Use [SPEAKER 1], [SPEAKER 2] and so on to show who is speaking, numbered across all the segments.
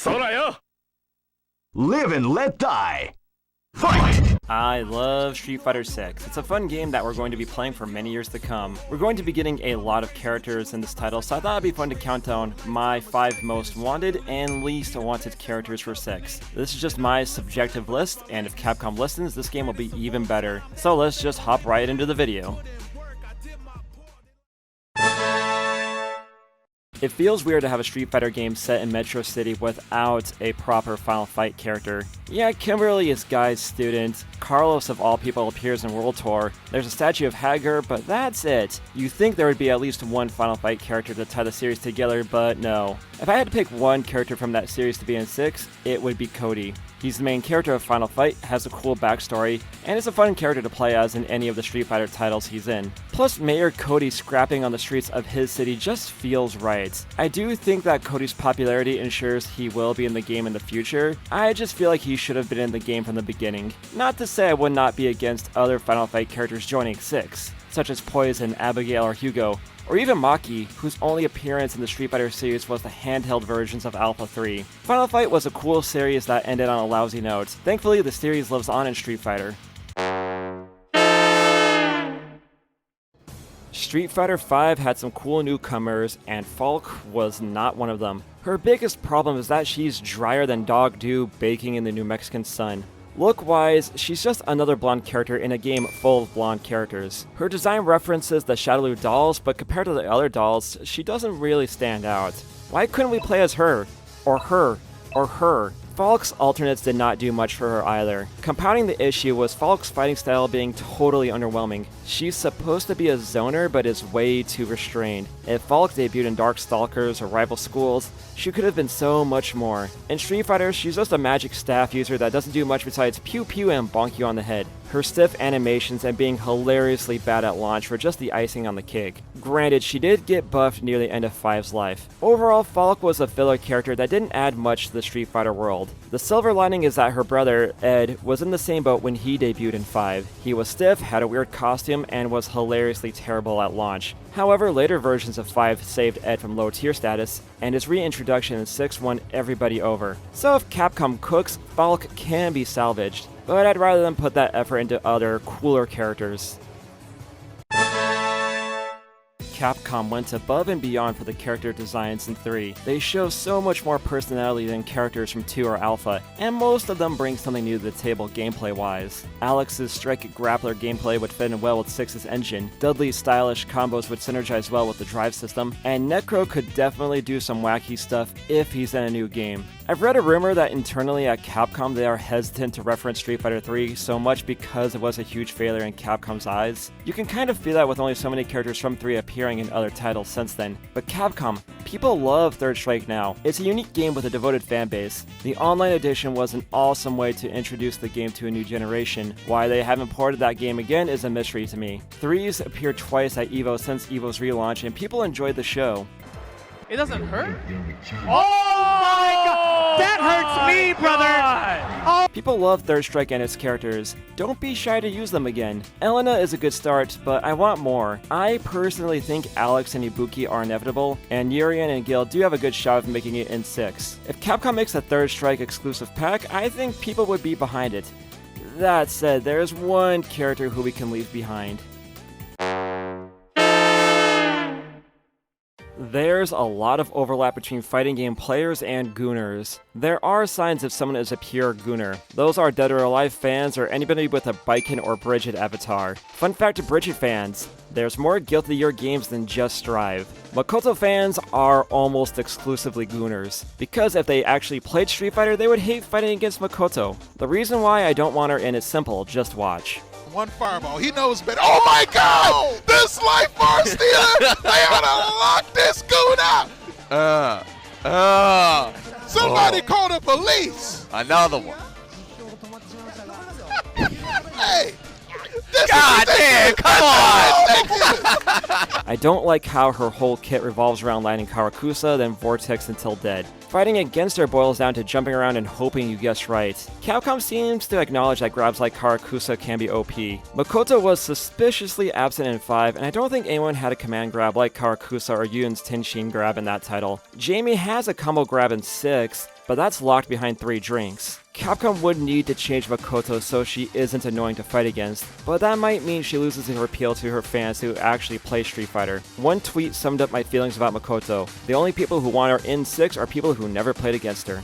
[SPEAKER 1] Soraya!
[SPEAKER 2] Live and let die. Fight!
[SPEAKER 3] I love Street Fighter 6. It's a fun game that we're going to be playing for many years to come. We're going to be getting a lot of characters in this title, so I thought it'd be fun to count down my 5 most wanted and least wanted characters for 6. This is just my subjective list, and if Capcom listens, this game will be even better. So let's just hop right into the video. It feels weird to have a Street Fighter game set in Metro City without a proper Final Fight character. Yeah, Kimberly is Guy's student, Carlos of all people appears in World Tour, there's a statue of Hager, but that's it. You think there would be at least one Final Fight character to tie the series together, but no. If I had to pick one character from that series to be in 6, it would be Cody. He's the main character of Final Fight, has a cool backstory, and is a fun character to play as in any of the Street Fighter titles he's in. Plus, Mayor Cody scrapping on the streets of his city just feels right. I do think that Cody's popularity ensures he will be in the game in the future. I just feel like he should have been in the game from the beginning. Not to say I would not be against other Final Fight characters joining 6, such as Poison, Abigail, or Hugo, or even Maki, whose only appearance in the Street Fighter series was the handheld versions of Alpha 3. Final Fight was a cool series that ended on a lousy note. Thankfully, the series lives on in Street Fighter. Street Fighter V had some cool newcomers, and Falk was not one of them. Her biggest problem is that she's drier than dog dew baking in the New Mexican sun. Look-wise, she's just another blonde character in a game full of blonde characters. Her design references the Shadaloo dolls, but compared to the other dolls, she doesn't really stand out. Why couldn't we play as her? Or her? Or her? Falk's alternates did not do much for her either. Compounding the issue was Falk's fighting style being totally underwhelming. She's supposed to be a zoner, but is way too restrained. If Falk debuted in Darkstalkers or Rival Schools, she could have been so much more. In Street Fighter, she's just a magic staff user that doesn't do much besides pew pew and bonk you on the head. Her stiff animations and being hilariously bad at launch were just the icing on the cake. Granted, she did get buffed near the end of 5's life. Overall, Falk was a filler character that didn't add much to the Street Fighter world. The silver lining is that her brother, Ed, was in the same boat when he debuted in 5. He was stiff, had a weird costume, and was hilariously terrible at launch. However, later versions of 5 saved Ed from low tier status, and his reintroduction in 6 won everybody over. So if Capcom cooks, Falk can be salvaged, but I'd rather them put that effort into other, cooler characters. Capcom went above and beyond for the character designs in 3. They show so much more personality than characters from 2 or Alpha, and most of them bring something new to the table gameplay-wise. Alex's strike grappler gameplay would fit in well with 6's engine, Dudley's stylish combos would synergize well with the drive system, and Necro could definitely do some wacky stuff if he's in a new game. I've read a rumor that internally at Capcom they are hesitant to reference Street Fighter 3 so much because it was a huge failure in Capcom's eyes. You can kind of feel that with only so many characters from 3 appearing in other titles since then. But Capcom, people love Third Strike now. It's a unique game with a devoted fan base. The online edition was an awesome way to introduce the game to a new generation. Why they haven't ported that game again is a mystery to me. 3's appeared twice at EVO since EVO's relaunch and people enjoyed the show.
[SPEAKER 4] It doesn't hurt? Oh my god! That hurts me, brother! Oh.
[SPEAKER 3] People love Third Strike and its characters. Don't be shy to use them again. Elena is a good start, but I want more. I personally think Alex and Ibuki are inevitable, and Urien and Gil do have a good shot of making it in 6. If Capcom makes a Third Strike exclusive pack, I think people would be behind it. That said, there's one character who we can leave behind. There's a lot of overlap between fighting game players and gooners. There are signs if someone is a pure gooner. Those are Dead or Alive fans or anybody with a Baiken or Bridget avatar. Fun fact to Bridget fans, there's more Guilty Gear games than just Strive. Makoto fans are almost exclusively gooners, because if they actually played Street Fighter, they would hate fighting against Makoto. The reason why I don't want her in is simple, just watch.
[SPEAKER 5] One fireball. He knows better. Oh my God! This life bar stealer! They ought to lock this goon out! Somebody call the police!
[SPEAKER 6] Another one.
[SPEAKER 5] Hey! This
[SPEAKER 6] God damn, come
[SPEAKER 5] on!
[SPEAKER 3] I don't like how her whole kit revolves around landing Karakusa, then Vortex until dead. Fighting against her boils down to jumping around and hoping you guess right. Capcom seems to acknowledge that grabs like Karakusa can be OP. Makoto was suspiciously absent in 5, and I don't think anyone had a command grab like Karakusa or Yun's Tenshin grab in that title. Jamie has a combo grab in 6, but that's locked behind 3 drinks. Capcom would need to change Makoto so she isn't annoying to fight against, but that might mean she loses her appeal to her fans who actually play Street Fighter. One tweet summed up my feelings about Makoto. The only people who want her in 6 are people who never played against her.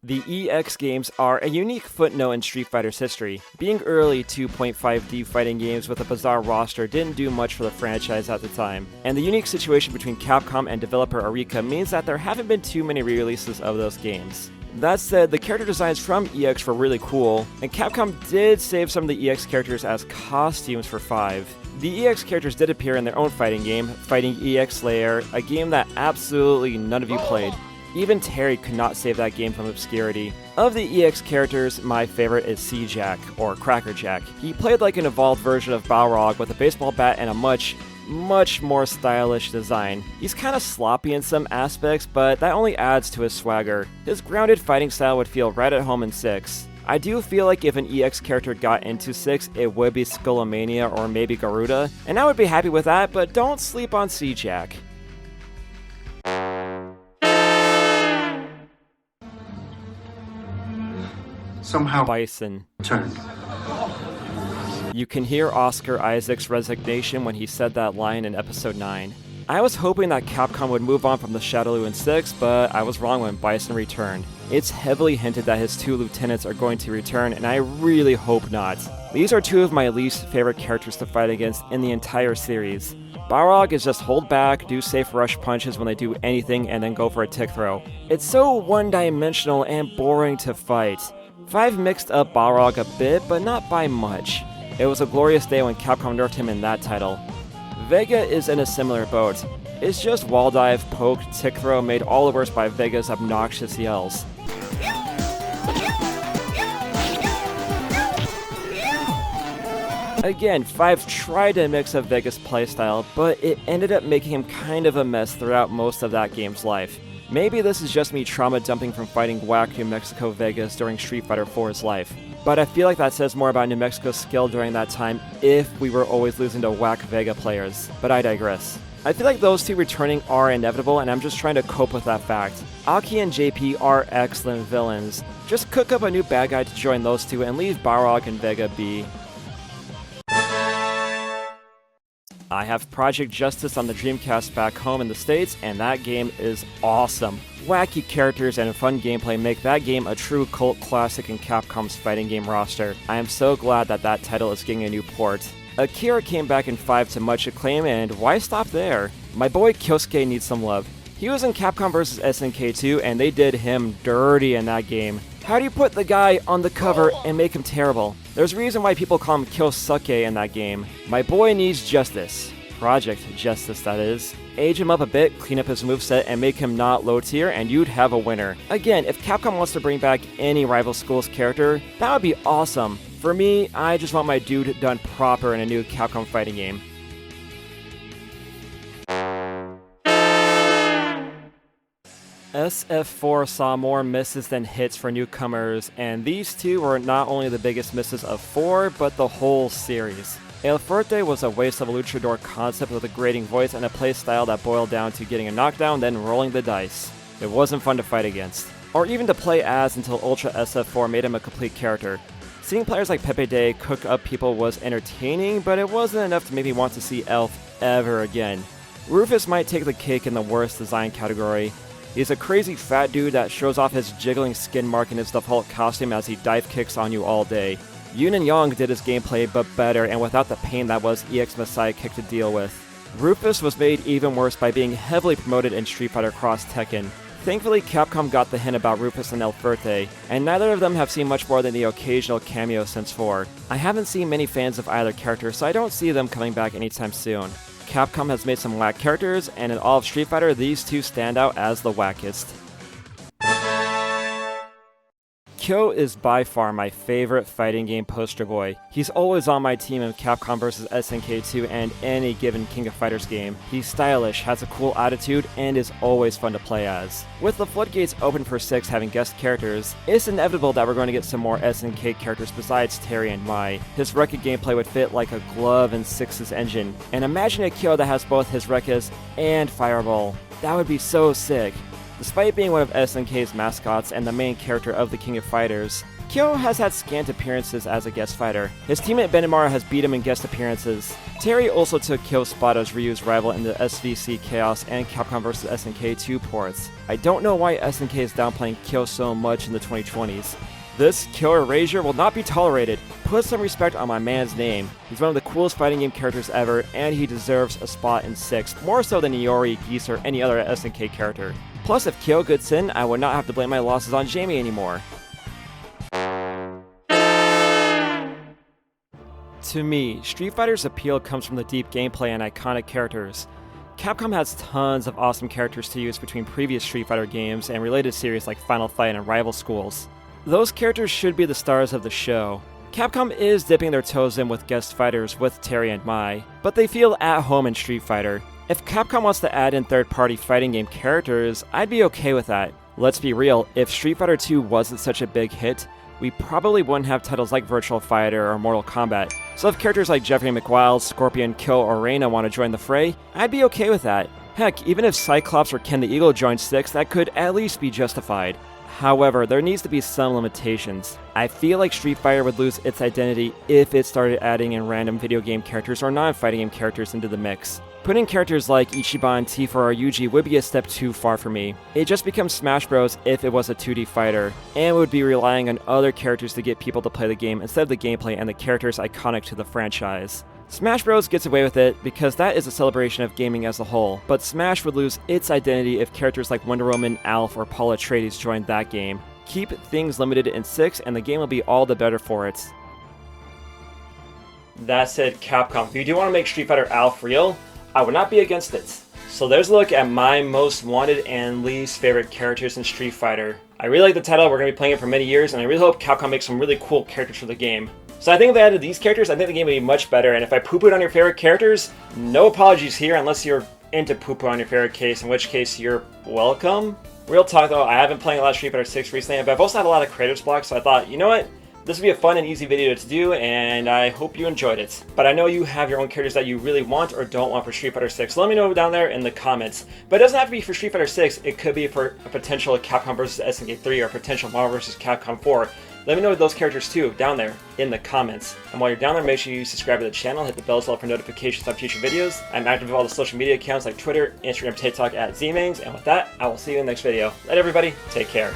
[SPEAKER 3] The EX games are a unique footnote in Street Fighter's history. Being early 2.5D fighting games with a bizarre roster didn't do much for the franchise at the time, and the unique situation between Capcom and developer Arika means that there haven't been too many re-releases of those games. That said, the character designs from EX were really cool, and Capcom did save some of the EX characters as costumes for 5. The EX characters did appear in their own fighting game, Fighting EX Slayer, a game that absolutely none of you played. Even Terry could not save that game from obscurity. Of the EX characters, my favorite is C-Jack, or Cracker Jack. He played like an evolved version of Balrog with a baseball bat and a much more stylish design. He's kinda sloppy in some aspects, but that only adds to his swagger. His grounded fighting style would feel right at home in 6. I do feel like if an EX character got into 6, it would be Skullomania or maybe Garuda, and I would be happy with that, but don't sleep on C-Jack.
[SPEAKER 1] Somehow
[SPEAKER 3] Bison.
[SPEAKER 1] turned.
[SPEAKER 3] You can hear Oscar Isaac's resignation when he said that line in episode 9. I was hoping that Capcom would move on from the Shadowloo in 6, but I was wrong when Bison returned. It's heavily hinted that his 2 lieutenants are going to return, and I really hope not. These are 2 of my least favorite characters to fight against in the entire series. Balrog is just hold back, do safe rush punches when they do anything, and then go for a tick throw. It's so one-dimensional and boring to fight. 5 mixed up Balrog a bit, but not by much. It was a glorious day when Capcom nerfed him in that title. Vega is in a similar boat. It's just wall dive, poke, tick throw made all the worse by Vega's obnoxious yells. Again, 5 tried to mix up Vega's playstyle, but it ended up making him kind of a mess throughout most of that game's life. Maybe this is just me trauma dumping from fighting whack New Mexico Vegas during Street Fighter 4's life, but I feel like that says more about New Mexico's skill during that time if we were always losing to whack Vega players, but I digress. I feel like those 2 returning are inevitable, and I'm just trying to cope with that fact. Aki and JP are excellent villains. Just cook up a new bad guy to join those 2 and leave Balrog and Vega be. I have Project Justice on the Dreamcast back home in the States, and that game is awesome. Wacky characters and fun gameplay make that game a true cult classic in Capcom's fighting game roster. I am so glad that that title is getting a new port. Akira came back in 5 to much acclaim, and why stop there? My boy Kyosuke needs some love. He was in Capcom vs SNK 2, and they did him dirty in that game. How do you put the guy on the cover and make him terrible? There's a reason why people call him Kyosuke in that game. My boy needs justice. Project Justice, that is. Age him up a bit, clean up his moveset, and make him not low tier, and you'd have a winner. Again, if Capcom wants to bring back any rival school's character, that would be awesome. For me, I just want my dude done proper in a new Capcom fighting game. SF4 saw more misses than hits for newcomers, and these 2 were not only the biggest misses of 4, but the whole series. El Fuerte was a waste of a luchador concept with a grating voice and a playstyle that boiled down to getting a knockdown, then rolling the dice. It wasn't fun to fight against, or even to play as until Ultra SF4 made him a complete character. Seeing players like Pepe Day cook up people was entertaining, but it wasn't enough to make me want to see Elf ever again. Rufus might take the cake in the worst design category. He's a crazy fat dude that shows off his jiggling skin mark in his default costume as he dive kicks on you all day. Yun and Yang did his gameplay but better and without the pain that was EX Messiah Kick to deal with. Rufus was made even worse by being heavily promoted in Street Fighter Cross Tekken. Thankfully, Capcom got the hint about Rufus and El Fuerte, and neither of them have seen much more than the occasional cameo since 4. I haven't seen many fans of either character, so I don't see them coming back anytime soon. Capcom has made some whack characters, and in all of Street Fighter, these 2 stand out as the wackest. Kyo is by far my favorite fighting game poster boy. He's always on my team in Capcom vs SNK 2 and any given King of Fighters game. He's stylish, has a cool attitude, and is always fun to play as. With the floodgates open for 6 having guest characters, it's inevitable that we're going to get some more SNK characters besides Terry and Mai. His Rekka gameplay would fit like a glove in 6's engine, and imagine a Kyo that has both his Rekkas and Fireball. That would be so sick. Despite being one of SNK's mascots and the main character of the King of Fighters, Kyo has had scant appearances as a guest fighter. His teammate Benimaru has beat him in guest appearances. Terry also took Kyo's spot as Ryu's rival in the SVC Chaos and Capcom vs SNK 2 ports. I don't know why SNK is downplaying Kyo so much in the 2020s. This Kyo erasure will not be tolerated. Put some respect on my man's name. He's one of the coolest fighting game characters ever, and he deserves a spot in 6, more so than Iori, Geese, or any other SNK character. Plus, if Kyo gets in, I would not have to blame my losses on Jamie anymore. To me, Street Fighter's appeal comes from the deep gameplay and iconic characters. Capcom has tons of awesome characters to use between previous Street Fighter games and related series like Final Fight and Rival Schools. Those characters should be the stars of the show. Capcom is dipping their toes in with guest fighters with Terry and Mai, but they feel at home in Street Fighter. If Capcom wants to add in third-party fighting game characters, I'd be okay with that. Let's be real, if Street Fighter 2 wasn't such a big hit, we probably wouldn't have titles like Virtual Fighter or Mortal Kombat. So if characters like Jeffrey McWild, Scorpion, Kyo, or Reina want to join the fray, I'd be okay with that. Heck, even if Cyclops or Ken the Eagle joined 6, that could at least be justified. However, there needs to be some limitations. I feel like Street Fighter would lose its identity if it started adding in random video game characters or non-fighting game characters into the mix. Putting characters like Ichiban, Tifa, or Yuji would be a step too far for me. It just becomes Smash Bros. If it was a 2D fighter, and would be relying on other characters to get people to play the game instead of the gameplay and the characters iconic to the franchise. Smash Bros. Gets away with it because that is a celebration of gaming as a whole, but Smash would lose its identity if characters like Wonder Woman, Alf, or Paul Atreides joined that game. Keep things limited in 6 and the game will be all the better for it. That said, Capcom, if you do want to make Street Fighter Alf real, I would not be against it. So there's a look at my most wanted and least favorite characters in Street Fighter. I really like the title, we're going to be playing it for many years, and I really hope Capcom makes some really cool characters for the game. So I think if they added these characters, I think the game would be much better, and if I poo-pooed on your favorite characters, no apologies here unless you're into poo-poo on your favorite case, in which case you're welcome. Real talk though, I have been playing a lot of Street Fighter 6 recently, but I've also had a lot of creators blocks, so I thought, you know what? This would be a fun and easy video to do, and I hope you enjoyed it. But I know you have your own characters that you really want or don't want for Street Fighter 6. So let me know down there in the comments. But it doesn't have to be for Street Fighter 6. It could be for a potential Capcom vs SNK 3 or potential Marvel vs Capcom 4. Let me know those characters too down there in the comments. And while you're down there, make sure you subscribe to the channel, hit the bell bell for notifications on future videos. I'm active with all the social media accounts like Twitter, Instagram, TikTok @ZMains. And with that, I will see you in the next video. Let everybody take care.